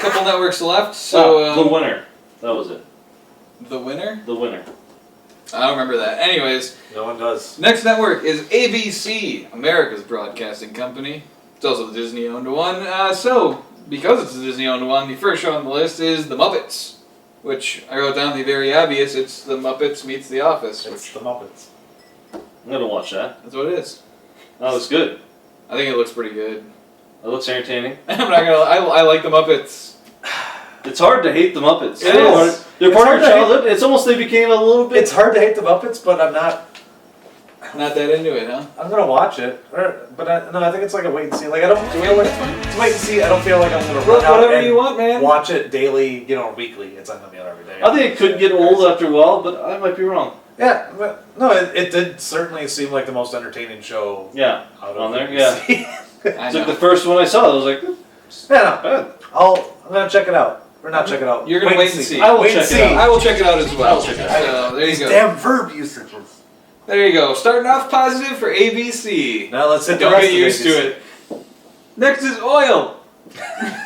couple networks left. So The Winner. That was it. The Winner? The Winner. I don't remember that. Anyways. No one does. Next network is ABC, America's broadcasting company. It's also the Disney-owned one. So, because it's the Disney-owned one, the first show on the list is The Muppets. Which, I wrote down the very obvious, it's The Muppets meets The Office. It's The Muppets. I'm gonna watch that. That's what it is. That looks good. I think it looks pretty good. It looks entertaining. I'm not gonna I like The Muppets. It's hard to hate the Muppets. It is. They're It's part hard of your to hate- childhood. It's almost they became a little bit. It's hard to hate the Muppets, but I'm not. Not that into it, huh? I'm gonna watch it, but I think it's like a wait and see. Like I don't feel like it's wait and see. I don't feel like I'm gonna run out Whatever and you want, man. watch it daily, weekly. It's not gonna be every day. I think it could get old after a while, but I might be wrong. Yeah, but no, it did certainly seem like the most entertaining show. Yeah, out on there. BBC. Yeah, I it's know. like the first one I saw. I was like, Yeah, not bad. I'm gonna check it out. Or not check it out. You're gonna wait and see. I will Wait and check see. it out. I will check it out as well. I'll check it out. So, there you These go. damn verb usages. There you go. Starting off positive for ABC. Now let's hit the Don't rest get of used ABC. to it. Next is oil.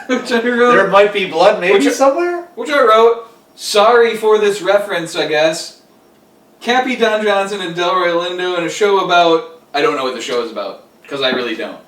which I There wrote. might be blood, maybe somewhere. Which I wrote. Sorry for this reference, I guess. Cappy, Don Johnson, and Delroy Lindo in a show about. I don't know what the show is about because I really don't.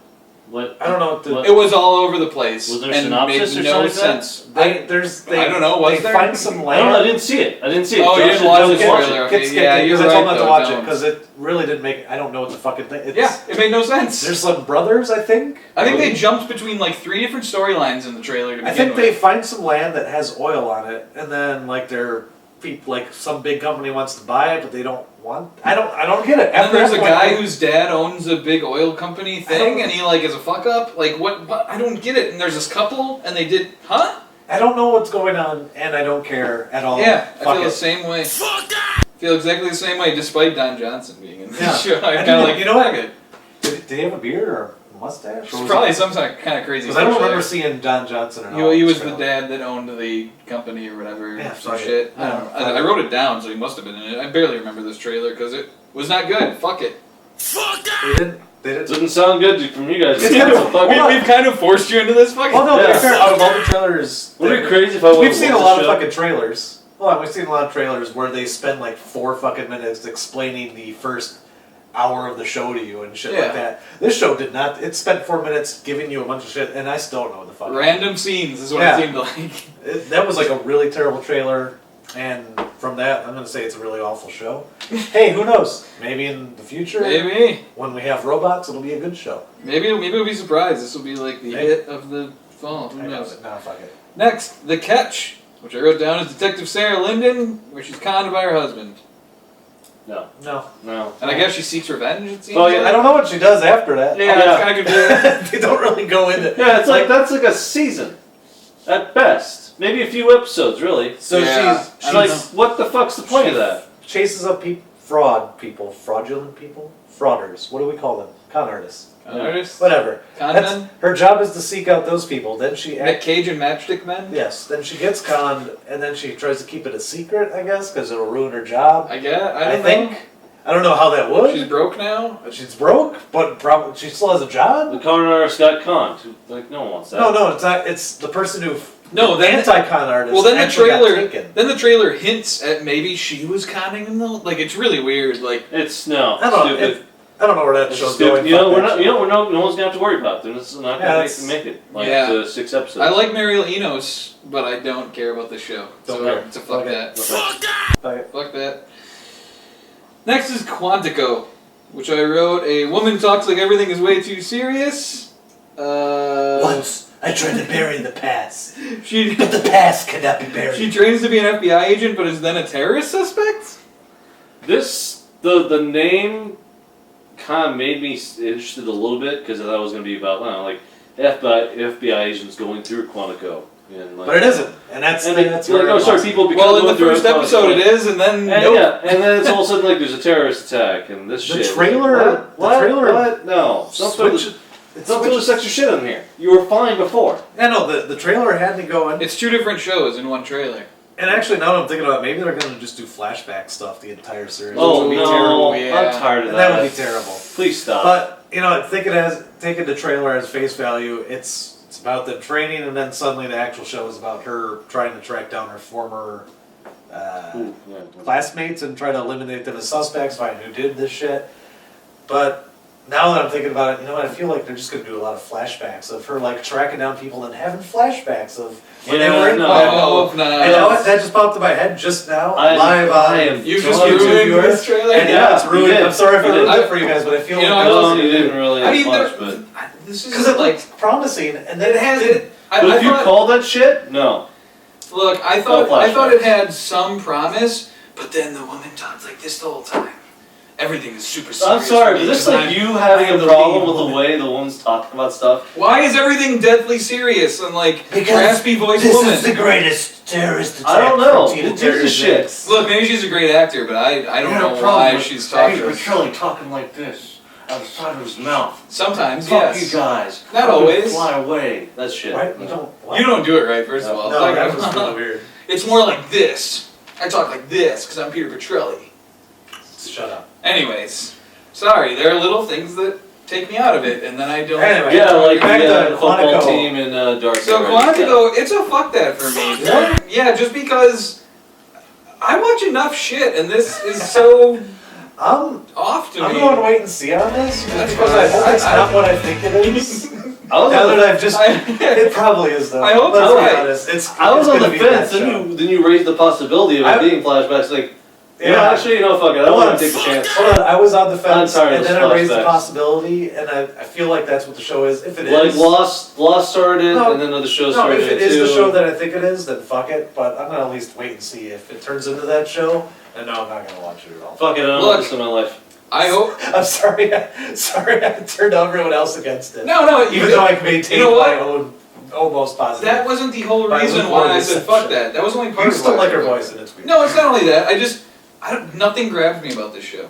What? I don't know. What the, What? It was all over the place Was there a and synopsis made or no something like that? sense. I don't know, was they there? find some I don't know. I land. didn't see it. I didn't see it. Oh, you Josh didn't watch don't the get it. trailer. Okay, Get yeah, it, you're because I told right, not to though, watch it don't. because it really didn't make. I don't know what the fucking thing. It's, Yeah, it made no sense. There's some brothers, I think. I think they jumped between like 3 different storylines in the trailer to begin I think with. they find some land that has oil on it, and then like some big company wants to buy it, but they don't want. I don't get it. And then After there's a that point, guy whose dad owns a big oil company thing, and he like is a fuck up. Like what? I don't get it. And there's this couple, and they did, huh? I don't know what's going on, and I don't care at all. Yeah, I Fuck feel it. the same way. Fuck that! I feel exactly the same way, despite Don Johnson being in the Yeah. show. I'm And kind of like, you know what? fuck it. Did he have a beard or a mustache? It's probably some kind of crazy. Because I don't picture remember there. seeing Don Johnson. In all He this was the trailer. dad that owned the company or whatever. Yeah, some fuck it. shit. Yeah, I fuck it. wrote it down, so he must have been in it. I barely remember this trailer because it was not good. Fuck it. Fuck that! They didn't. Doesn't sound good from you guys. It's kind of- Fuck hold on. We've kind of forced you into this fucking. Well, no, Yeah. to be fair, out of all the trailers, Would it be crazy if I we've seen a watched lot the of show? fucking trailers. Hold on, we've seen a lot of trailers where they spend like 4 fucking minutes explaining the first hour of the show to you and shit Yeah. like that. This show did not. It spent 4 minutes giving you a bunch of shit, and I still don't know what the fuck. Random scenes is what Yeah. it seemed like. That was like a really terrible trailer, and from that, I'm gonna say it's a really awful show. Hey, who knows? Maybe in the future, Maybe. when we have robots, it'll be a good show. Maybe we'll be surprised. This will be like the Maybe. hit of the fall. Who I know knows? it. Nah, fuck it. Next, The Catch, which I wrote down as Detective Sarah Linden, where she's conned by her husband. No, No. no. And I guess she seeks revenge, it seems Oh, yeah, like. I don't know what she does after that. Yeah, Yeah. it's kind of confusing. They don't really go into. Yeah, it's like that's like a season, at best. Maybe a few episodes, really. So Yeah. she's Like, what the fuck's the point of that? chases up fraudulent people, frauders. What do we call them? Con artists. Con artists? Whatever. Con That's, men? her job is to seek out those people. Then she Nick Cage and Matchstick Men? yes. Then she gets conned, and then she tries to keep it a secret. I guess because it'll ruin her job. I guess. I I don't think. know. I don't know how that would. She's broke now? She's broke, but probably she still has a job. The con artist got conned. Like, no one wants that. No, it's not. It's the person who. No, then anti-con artist. well, then the actually got trailer, taken. then the trailer hints at maybe she was conning him though. Like it's really weird. Like It's no. I don't know. Stupid. I don't know where that It's show's stupid. going. You know, Fuck we're that not. show. You know, no one's gonna have to worry about them. It's not Yeah, gonna that's- make it. Like Yeah. the 6 episodes. I like Mariel Enos, but I don't care about the show. Don't so care. it's a fuck Okay. that. Okay. Fuck that. Next is Quantico, which I wrote. A woman talks like everything is way too serious. Once I tried to bury the past, She but the past cannot be buried. she trains to be an FBI agent, but is then a terrorist suspect. The name kind of made me interested a little bit because I thought it was going to be about like FBI agents going through Quantico. And like, But it isn't, and that's And that's like, where oh, it sorry, lost. people become Well, in the going through first Quantico. episode it is, and then And nope. yeah, and then it's all of a sudden like there's a terrorist attack and this The shit. trailer- What? the trailer What? No. Don't throw Switch. this, don't throw this extra shit in here. You were fine before. Yeah, no, the trailer had me going. It's 2 different shows in one trailer. And actually, now that I'm thinking about it, maybe they're going to just do flashback stuff the entire series. Oh would be no, terrible, yeah. I'm tired of And that. that would be terrible. Please stop. But taking the trailer as face value, it's It's about them training, and then suddenly the actual show is about her trying to track down her former classmates and try to eliminate them as suspects, find who did this shit. But now that I'm thinking about it, you know what? I feel like they're just going to do a lot of flashbacks of her like tracking down people and having flashbacks of when they were in Quantico. And you know what? That just popped in my head just now, live on. You just ruined this trailer. And yeah, it's ruined. I'm sorry if I ruined it for you guys, but I feel like no, you didn't really. I mean, much, but this is because it looked promising, and then it has it. But if you call that shit, no. Look, I thought it had some promise, but then the woman talked like this the whole time. Everything is super serious. I'm sorry, but this is like you having a problem with the way the woman's talking about stuff. Why is everything deadly serious and like raspy voiced woman? This is the greatest terrorist attack. I don't know. Who gives a shit? Look, maybe she's a great actor, but I don't know why she's talking. Peter talking like this out the side of his mouth. Sometimes, Fuck yes. you guys. Not always. Fly away. That's shit. Right? You don't do it right, first of all. No, that was really weird. It's more like this. I talk like this because I'm Peter Petrelli. Shut up. Anyways, sorry, there are little things that take me out of it, and then I don't. Anyway, Yeah, like back the to football Quantico. team in Dark. So Quantico, it's a fuck that for me. Yeah, just because I watch enough shit, and this is so off to me. I'm going to wait and see on this That's because fine. I hope it's not what I think it is. Now that I've just, it probably is though. I hope Let's it's be right. honest. I was on the gonna be that fence, show. then you raised the possibility of it being flashbacks. Like, Yeah. actually, fuck it. I don't want to take the chance. Hold on, I was on the fence, tired of and those then I raised the flashbacks. possibility, and I feel like that's what the show is. If it Like is, Lost started, No, and then the show no, started if it too. is the show that I think it is, then fuck it. But I'm gonna at least wait and see if it turns into that show. And no, I'm not gonna watch it at all. Fuck it, I don't Look. want this in my life. I hope. I'm sorry, I turned everyone else against it. No, Even though I can maintain you know what? my own almost positive. That wasn't the whole By reason Luke why I Warren's said reception. fuck that. That was only part You of still why like I her said voice, it. and it's weird. No, it's not only that. Nothing grabbed me about this show.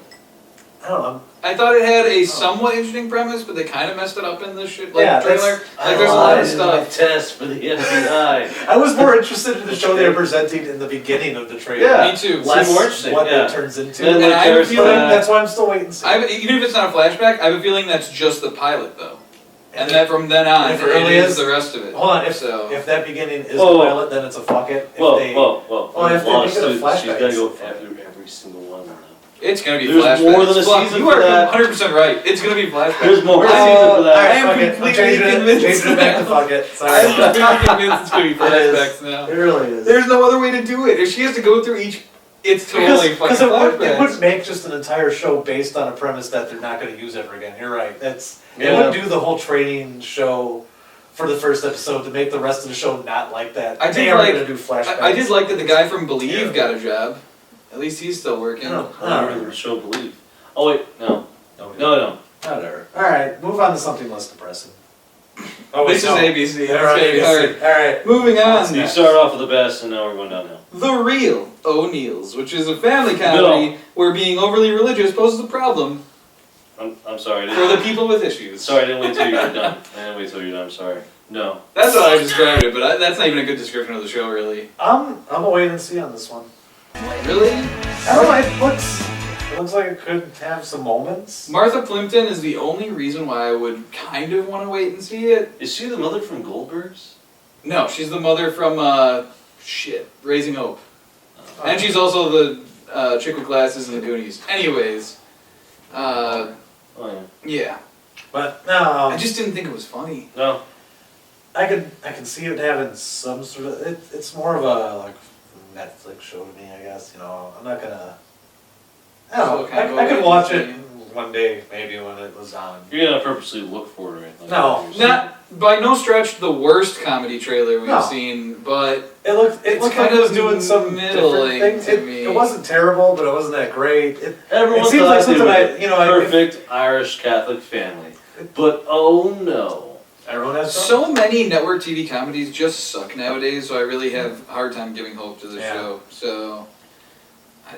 I don't know. I thought it had a somewhat interesting premise, but they kind of messed it up in the shit Yeah, trailer. that's- Like there's a lot of stuff. Test for the FBI. I was more interested in the show they were presenting in the beginning of the trailer. Yeah. Me too. Less more interesting, what yeah. it turns into. Then, And I have a feeling That's why I'm still waiting to see. Even if it's not a flashback, I have a feeling that's just the pilot though, and that from then on if it really is is- the rest of it. Hold on, if that beginning is the pilot, then it's a fuck it. If Whoa. Well, if they make it a flashback, She's gotta go it's a fuck through every single one of them. It's gonna be There's flashbacks. more than a Fuck, season you for are that. 100% right. It's gonna be flashbacks. There's more I- season for that. I am fuck it. I'm completely changing convinced. Changing it back to fuck it. I Sorry. am completely convinced it's gonna be It flashbacks is. now. It really is. There's no other way to do it. If she has to go through each, it's totally fucking Because it flashbacks. wouldn't make just an entire show based on a premise that they're not going to use ever again. You're right. They Yeah. wouldn't do the whole training show for the first episode to make the rest of the show not like that. I They did are like- going to do flashbacks. I did like that the guy from Believe Yeah. got a job. At least he's still working. No. I don't remember the show Believe. Oh wait, no. No. Whatever. All right, move on to something less depressing. Oh, This is ABC. It's All gonna be hard. right. Moving on. You started off with the best, and now we're going downhill. The Real ONeills, which is a family comedy where being overly religious poses a problem I'm sorry. for the people with issues. Sorry, I didn't wait till you were done. I'm sorry. No. That's how I described it, but that's not even a good description of the show, really. I'm a wait and see on this one. Really? I don't know. It looks like it could have some moments. Martha Plimpton is the only reason why I would kind of want to wait and see it. Is she the mother from Goldbergs? No, she's the mother from, Raising Hope. And she's also the chick with glasses in the Goonies. Anyways, Oh yeah. yeah. But no, I just didn't think it was funny. No. I can see it having some sort of. It's more of a like Netflix show to me, I guess. You know, I'm not gonna. I don't know. So kind of I could wait watch and it one day, maybe when it was on. You're gonna purposely look for it or anything. No. Not by no stretch the worst comedy trailer we've No. seen, but It looked It's like kind it was of doing some middling different things. to It, me. it wasn't terrible, but it wasn't that great. Everyone It seems thought like they something were I perfect Irish Catholic family. But oh no. everyone has some. so many network TV comedies just suck nowadays, so I really have a hard time giving hope to the Yeah. show. So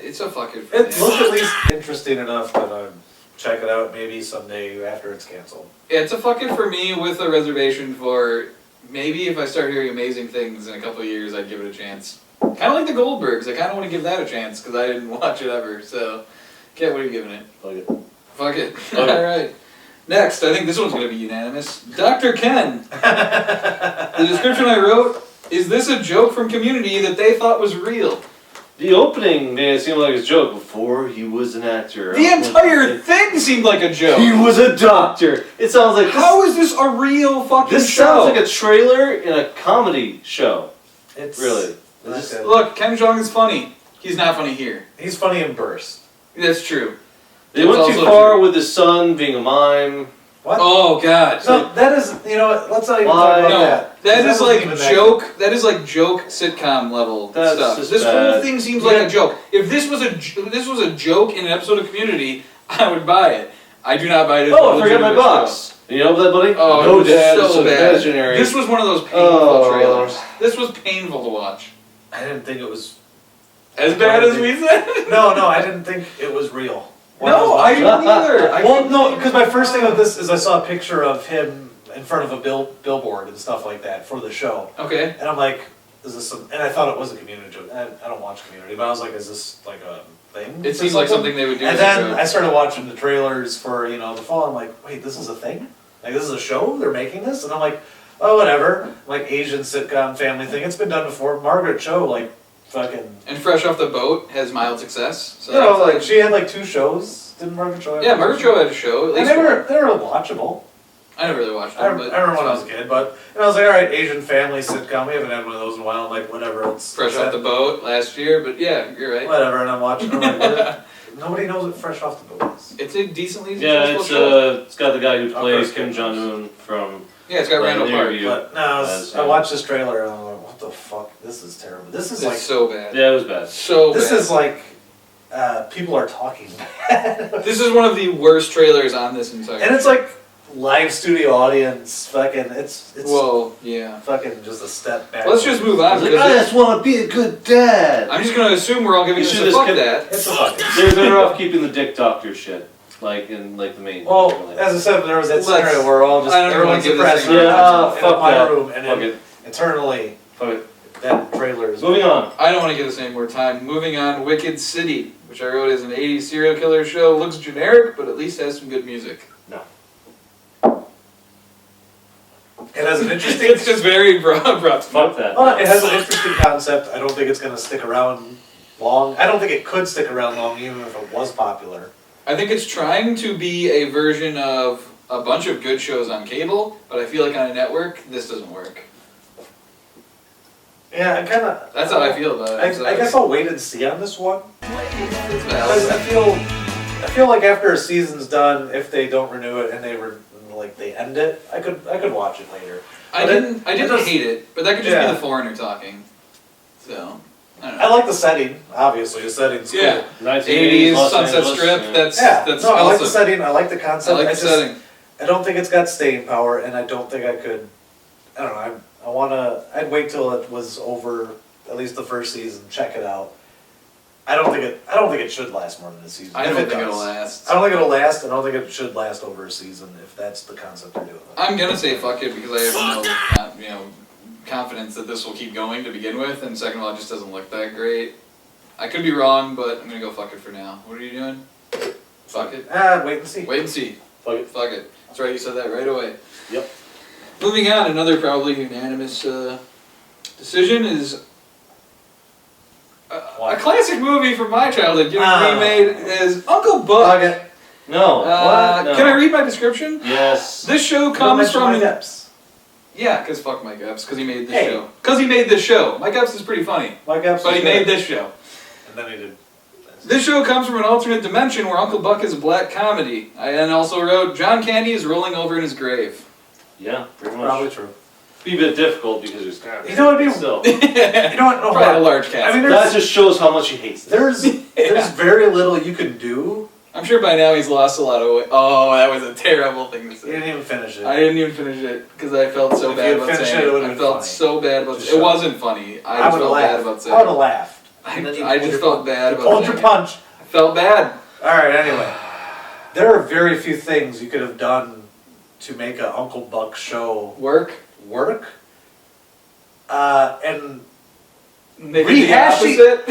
it's a fucking. It looked at least interesting enough that I'd check it out maybe someday after it's canceled. It's a fuck it for me with a reservation for maybe if I start hearing amazing things in a couple of years, I'd give it a chance. Kind of like the Goldbergs. I kind of want to give that a chance because I didn't watch it ever. So, Kat, what are you giving it? Fuck it. Fuck it. Okay. All right. Next, I think this one's going to be unanimous. Dr. Ken. The description I wrote, is this a joke from Community that they thought was real? The opening made it seem like a joke before he was an actor. The entire thing seemed like a joke. He was a doctor. It sounds like How is this a real fucking this show? sounds like a trailer in a comedy show. It's Really. not It's- good. Look, Ken Jeong is funny. He's not funny here. He's funny in bursts. That's true. They It's went too also far true. with his son being a mime. What? Oh god. No, that is, you know what, let's not even Why? talk about No, that. that 'Cause is wasn't like even that joke. That is like joke sitcom level That's stuff. just This whole bad. thing seems like a joke. If this was a joke in an episode of Community, I would buy it. I do not buy it. As Oh, a I forgot my legitimate box. You know that, buddy? Oh, no, it was Dad, so it's bad. imaginary. This was one of those painful Oh. trailers. This was painful to watch. I didn't think it was. As bad as we said. No, I didn't think it was real. No, I didn't either. Well, no, because my first thing of this is I saw a picture of him in front of a billboard and stuff like that for the show, Okay. and I'm like, is this some? And I thought it was a Community joke. I don't watch Community, but I was like, is this like a thing? It seems like something they would do. And as a then joke. I started watching the trailers for the fall. I'm like, wait, this is a thing? Like this is a show? They're making this? And I'm like, oh whatever. Like Asian sitcom family thing. It's been done before. Margaret Cho like fucking. And Fresh Off the Boat has mild success. So You know, like she had like 2 shows. Didn't Margaret Cho have yeah, 2 Margaret Cho had a show. At And least they one. were watchable. I never really watched I them, but remember when I was a kid, but and I was like, all right, Asian family sitcom. We haven't had one of those in a while. I'm like, whatever. It's Fresh Off the Boat last year, but yeah, you're right. whatever. And I'm watching. I'm like, nobody knows what Fresh Off the Boat is. It's a decently Yeah, successful it's show. it's got the guy who plays course, Kim Kim Jong Un from. Yeah, it's got Randall Park. Interview. But no, I watched this trailer and I'm like, what the fuck? This is terrible. This is It's like so bad. Yeah, it was bad. So this bad. is like people are talking bad. This is one of the worst trailers on this entire. And it's show. like live studio audience. Fucking, it's Whoa, yeah. fucking just a step back. Let's just move on. Like, because I just want to be a good dad. I'm just gonna assume we're all giving You this should a just fuck get- that. It's a fucking. They're better off keeping the dick doctor shit, like in like the main. Well, as I said, there was that Let's- scenario where all just I don't even everyone's wanna give this depressed. thing- Yeah, in fuck my that. room, and Fuck then it. internally Fuck it. that trailer is. Moving on. I don't want to give this any more time. Moving on, Wicked City, which I wrote as an 80s serial killer show, looks generic, but at least has some good music. It has an interesting. It's just very broad. Fuck that. It has an interesting concept. I don't think it's gonna stick around long. I don't think it could stick around long, even if it was popular. I think it's trying to be a version of a bunch of good shows on cable, but I feel like on a network, this doesn't work. Yeah, I kind of. That's how I feel about it. I guess I'll wait and see on this one. It's Because valid. I feel like after a season's done, if they don't renew it and they end it, I could watch it later. I But didn't just- hate it, but that could just Yeah. be the foreigner talking. So, I don't I know. like the setting. Obviously, the setting's cool. Yeah. 1980s 80s, Los Sunset Angeles, Strip, yeah. that's Yeah, that's no, I like the awesome. setting. I like the concept. I like the setting. I don't think it's got staying power, and I don't think I could. I don't know. I wanna. I'd wait till it was over, at least the first season. Check it out. I don't think it should last more than a season. I If don't it think does. it'll last. I don't think it'll last. I don't think it should last over a season if that's the concept they're doing. I'm gonna say fuck it because I have no, confidence that this will keep going to begin with, and second of all, it just doesn't look that great. I could be wrong, but I'm gonna go fuck it for now. What are you doing? Fuck it. Wait and see. Wait and see. Fuck it. Fuck it. That's right, you said that right away. Yep. Moving on, another probably unanimous decision is a What? classic movie from my childhood getting Ah. remade as Uncle Buck. Fuck it. No. What? No. Can I read my description? Yes. This show Don't comes mention from my an, Epps. yeah, cause fuck Mike Epps, cause he made this Hey. show. Cause he made this show. Mike Epps is pretty funny, Mike Epps. but he is made good. this show. And then he did. This show comes from an alternate dimension where Uncle Buck is a black comedy. I then also wrote John Candy is rolling over in his grave. Yeah, pretty much. Probably true. Be a bit difficult because there's kind of. You know what'd be- Still. You know what? No, Probably a hold on. large cast. I mean, That just shows how much he hates this. there's very little you can do. I'm sure by now he's lost a lot of weight. Oh, that was a terrible thing to You say. didn't even finish it. I didn't even finish it because I felt so If bad you about finished saying it, it it. would've I been felt funny. so bad about Just it. shut It up. wasn't funny. I I just would have felt bad laughed. about I saying would have it. laughed. And then you I pulled just your felt punch. bad You about pulled your saying it. punch. I felt bad. All right. Anyway, there are very few things you could have done to make an Uncle Buck show Work? work. And They did the rehashing. opposite?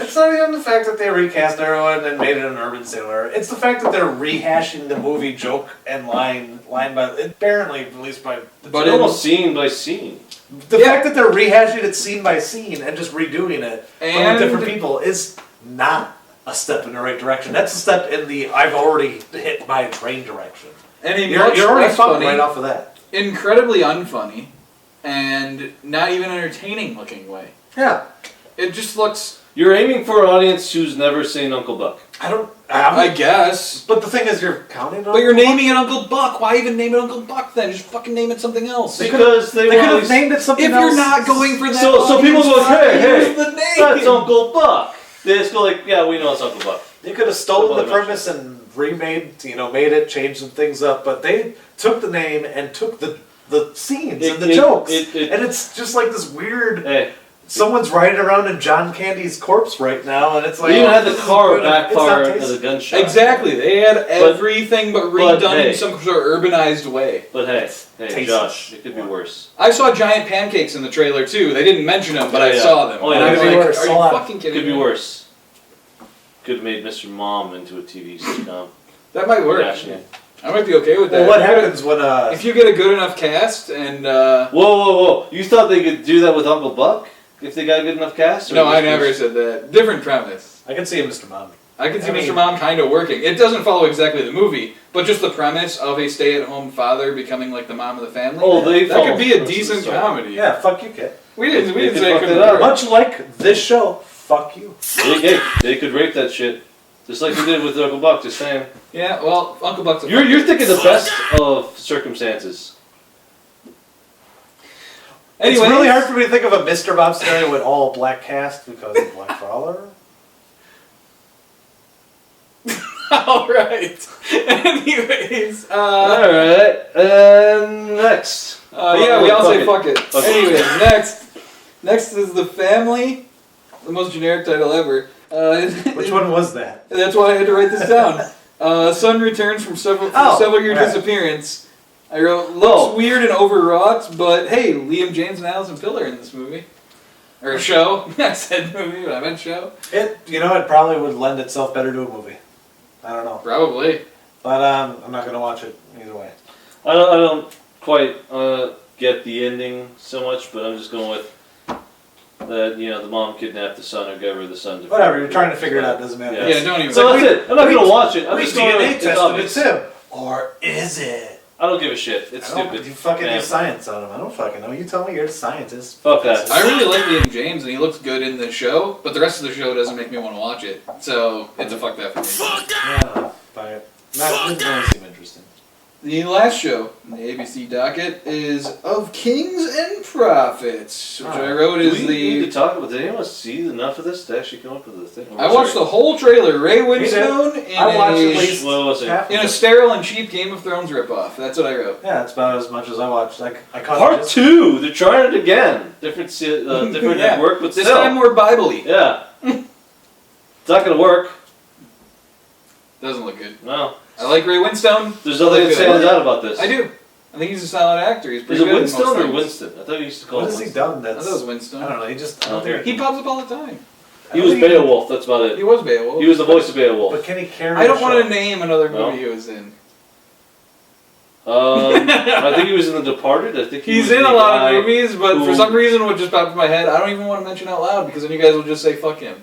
It's not even the fact that they recast everyone and made it an urban sailor. It's the fact that they're rehashing the movie joke and line by apparently at least by. But almost scene by scene. The fact that they're rehashing it scene by scene and just redoing it from different people is not a step in the right direction. That's a step in the I've already hit my train direction. And You're already fucked right off of that. Incredibly unfunny, and not even entertaining looking way. Yeah. It just looks. You're aiming for an audience who's never seen Uncle Buck. I guess. But the thing is, you're counting on. But you're naming it Uncle Buck. Why even name it Uncle Buck then? Just fucking name it something else. Because they could have named it something if else. You're not going for that. So people go, hey, the name. that's Uncle Buck. They just go like, yeah, we know it's Uncle Buck. They could have stolen the premise and remade, made it, changed some things up. But they took the name and took the scenes and the jokes, and it's just like this weird. Hey. Someone's riding around in John Candy's corpse right now, and it's like... They even had the car backfire into the gunshot. Exactly. They had everything but redone in some sort of urbanized way. But hey, Josh, it could be worse. I saw giant pancakes in the trailer, too. They didn't mention them, but I saw them. Oh, and I was like, are you fucking kidding me? Could be worse. Could have made Mr. Mom into a TV sitcom. That might work. Yeah. I might be okay with that. Well, what happens when... if you get a good enough cast and... Whoa. You thought they could do that with Uncle Buck? If they got a good enough cast? No, I never said that. Different premise. I can see Mr. Mom. I can see Mr. Mom kind of working. It doesn't follow exactly the movie, but just the premise of a stay-at-home father becoming like the mom of the family. Oh, that could be a decent comedy. Yeah, fuck you, kid. We didn't say it couldn't up. work. Much like this show, fuck you. They could rape that shit. Just like they did with Uncle Buck, just saying. Yeah, well, Uncle Buck's a You're thinking the best of circumstances. It's really hard for me to think of a Mr. Bob scenario with all black cast because of Black Crawler. Alright. Anyways, Alright, next. yeah, we all say fuck it. Okay. Anyways, next is The Family. The most generic title ever. Which one was that? That's why I had to write this down. Son returns from several-year disappearance. I wrote, looks weird and overwrought, but hey, Liam James and Alison Pill are in this movie. Or show. I said movie, but I meant show. It probably would lend itself better to a movie. I don't know. Probably. But I'm not going to watch it either way. I don't quite get the ending so much, but I'm just going with that, the mom kidnapped the son or gave her the son to... Whatever, you're trying to figure it out, doesn't matter. Yeah, don't even... So that's it. I'm not going to watch it. I'm just going DNA to... tested it's him. Or is it? I don't give a shit. It's stupid. You fucking do science on him. I don't fucking know. You tell me you're the scientist. Fuck that. I really like Liam James, and he looks good in the show, but the rest of the show doesn't make me want to watch it. So, it's a fuck that for me. Fuck that! Yeah, but it doesn't really seem interesting. The last show on the ABC docket is Of Kings and Prophets, which I wrote Do is we the... need to talk about... Did anyone see enough of this to actually come up with the thing? I watched the whole trailer. Ray Winstone in a sterile and cheap Game of Thrones ripoff. That's what I wrote. Yeah, that's about as much as I watched. I caught Part 2! They're trying it again. Different network, but this still. time more Bible-y. Yeah. It's not going to work. Doesn't look good. No. I like Ray Winstone. There's nothing that stands out about this. I do. I think he's a solid actor. He's Is pretty it good. Winston or Winston? I thought you used to call What it has he Winston. done? I thought it was Winston. I don't know. He just He pops up all the time. He was Beowulf, that's about it. He was Beowulf. He was the voice of Beowulf. But can he carry? I don't want to name another movie he was in. I think he was in The Departed. I think he's in a lot of movies, but for some reason, what just popped in my head, I don't even want to mention out loud because then you guys will just say fuck him.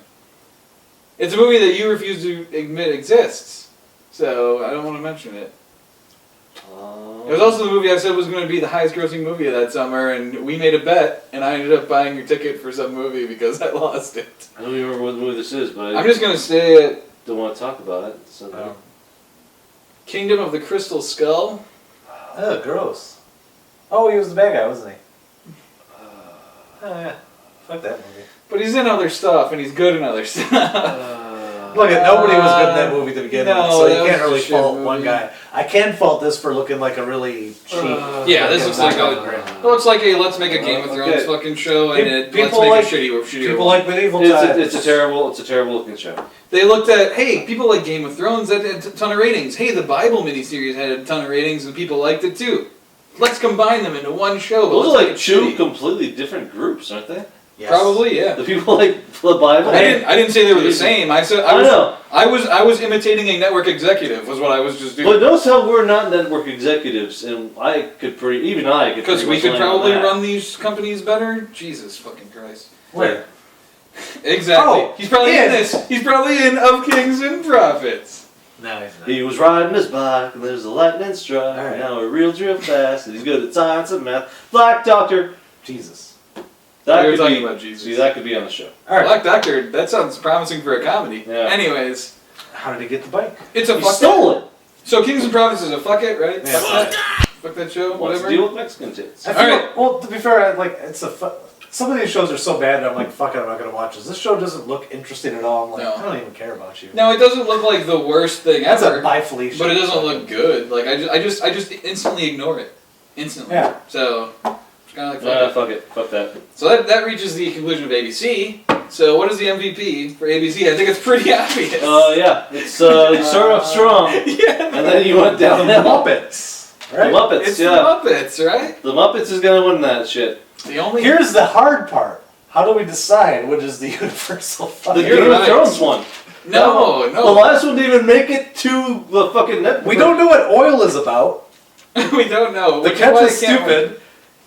It's a movie that you refuse to admit exists, so I don't want to mention it. It was also the movie I said was going to be the highest grossing movie of that summer, and we made a bet, and I ended up buying your ticket for some movie because I lost it. I don't even remember what movie this is, but I'm just going to say it. Don't want to talk about it. So Kingdom of the Crystal Skull. Oh, gross. Oh, he was the bad guy, wasn't he? Oh, yeah. Fuck that movie. But he's in other stuff, and he's good in other stuff. Look, nobody was good in that movie to begin with, so you can't really a shit fault movie. one guy. I can fault this for looking like a really cheap. Yeah, this looks like a let's make a Game of Thrones fucking show, and let's make a shitty People like medieval times. it's a terrible looking show. They looked at, hey, people like Game of Thrones, that had a ton of ratings. Hey, the Bible miniseries had a ton of ratings, and people liked it too. Let's combine them into one show. Those are like two completely different groups, aren't they? Yes. Probably, yeah. The people like the Bible. I didn't say they were the same. I said know. I was imitating a network executive. Was what I was just doing. But notice how we're not network executives, and I could Because we could probably run these companies better. Jesus fucking Christ. Where? Exactly. Oh, he's probably yeah. in this. He's probably in Of Kings and Prophets. No, he's not. He was riding his bike, and there's a lightning strike. All right. Now he reels real fast, and he's good at science and math. Black Doctor. Jesus. That We were could talking be, about Jesus. See, that could be on the show. All right. Black Doctor. That sounds promising for a comedy. Yeah. Anyways, How did he get the bike? it's a He fuck. stole it. So Kings and Prophets is a fuck it, right? Yeah. Fuck that show. What's Whatever. the deal with Mexican tits? I feel All right. like, well, to be fair, it's a. Some of these shows are so bad that I'm like, fuck it, I'm not gonna watch this. This show doesn't look interesting at all. I'm like, No. I don't even care about you. No, it doesn't look like the worst thing That's ever. a Bye Felicia. But it doesn't look good. Like I just instantly ignore it. Instantly. Yeah. So it's kind of like fuck it. Fuck it. Fuck that. So that reaches the conclusion of ABC. So what is the MVP for ABC? I think it's pretty obvious. Yeah. It's you started off strong, yeah. and then you went The downhill. Muppets. Right? The Muppets. It's Yeah. the Muppets, right? The Muppets is gonna win that shit. The only Here's the hard part. How do we decide which is the universal The fucking? You're Game right. of Thrones one. no. The last one didn't even make it to the fucking network. We don't know what oil is about. we don't know. The which catch why is I can't win. stupid.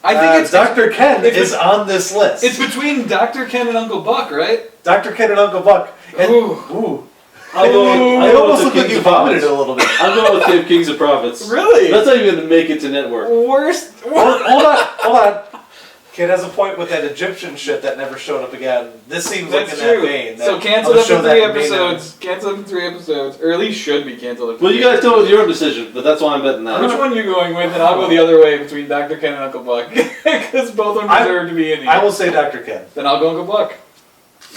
I think it's Dr. Ken it's- is on this list. It's between Dr. Ken and Uncle Buck, right? Dr. Ken and Uncle Buck. And, Ooh. ooh. I'll go I with almost the look like Kings you of vomited Prophets. a little bit. I'm going with Kings of Prophets. Really? That's not even gonna make it to network. Worst. Hold on. Kid has a point with that Egyptian shit that never showed up again. This seems like That's in that true. vein. So that- canceled I'll after show 3 that vein episodes. Canceled after 3 episodes. Or at least should be canceled after Well, 3 you guys go with your decision, but that's why I'm betting that. Which one are you going with? And I'll go the other way between Dr. Ken and Uncle Buck. Because both of them deserve to be in here. I will say Dr. Ken. Then I'll go Uncle Buck.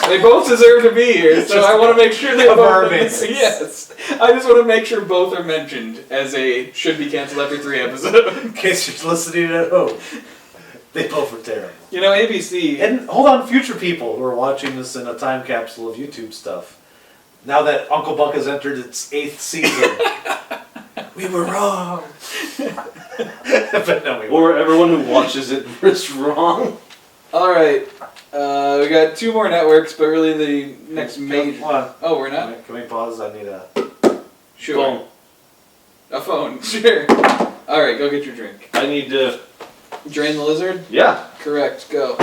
They both deserve to be here, so Just I want to make sure they cover both our are bases. Yes. I just want to make sure both are mentioned as a should be canceled after 3 episodes. In case you're listening at home. They both were terrible. You know, ABC. And hold on, future people who are watching this in a time capsule of YouTube stuff. Now that Uncle Buck has entered its 8th season, we were wrong. But no, we weren't. Or everyone who watches it is wrong. Alright. We got 2 more networks, but really the next major. Hold on. Oh, we're not? Can we pause? I need a. Sure. Phone. A phone, sure. Alright, go get your drink. I need to. Drain the lizard? Yeah. Correct, go.